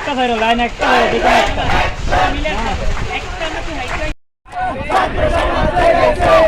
একটা ধরো লাইন একটা ধরো দেখো একটা মিলে একটা নাকি হাইট ছাত্র সমাজ জেগেছে